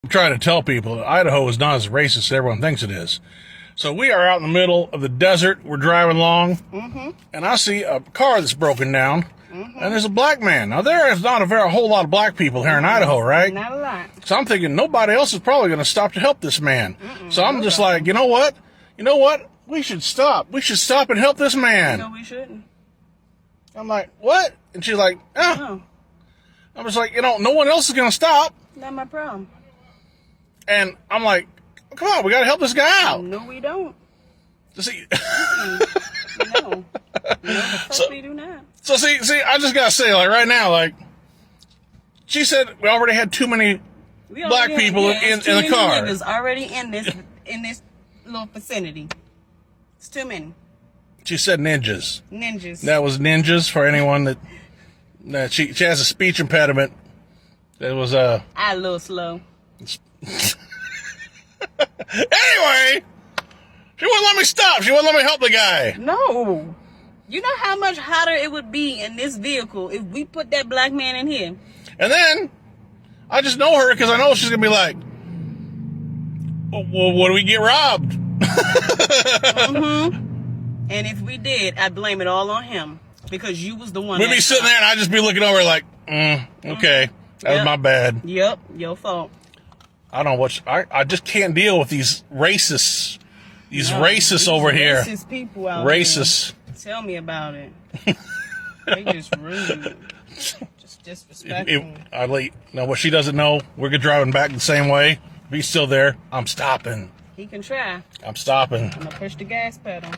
trying to tell people that Idaho is not as racist as everyone thinks it is. So we are out in the middle of the desert. We're driving along, and I see a car that's broken down, and there's a black man. Now, there is not a whole lot of black people here in Idaho, right? Not a lot. So I'm thinking nobody else is probably going to stop to help this man. So I'm just like, you know what? We should stop. We should stop and help this man. No, we shouldn't. I'm like, what? And she's like, No, I'm just like, no one else is going to stop. not my problem. And I'm like, come on, we got to help this guy out. No, we don't. See, No. The fuck we do not. So see, I just got to say, like, right now, like, she said we already had too many black people in the car. Niggas already in this little vicinity. It's too many. She said ninjas. Ninjas. That was ninjas for anyone that she has a speech impediment. It was I a little slow. Anyway, she wouldn't let me stop. She wouldn't let me help the guy. No. You know how much hotter it would be in this vehicle if we put that black man in here? And then I just know her because I know she's gonna be like, well, what do we get robbed? And if we did, I'd blame it all on him because you was the one. We'd be sitting there and I'd just be looking over like, okay, that was my bad. Yep, your fault. I don't know what I just can't deal with these racists. These racists over here. Racist people out Racists. here. Tell me about it. They just rude. Just disrespectful. Now, what she doesn't know, we're driving back the same way. If he's still there, I'm stopping. He can try. I'm stopping. I'm going to push the gas pedal.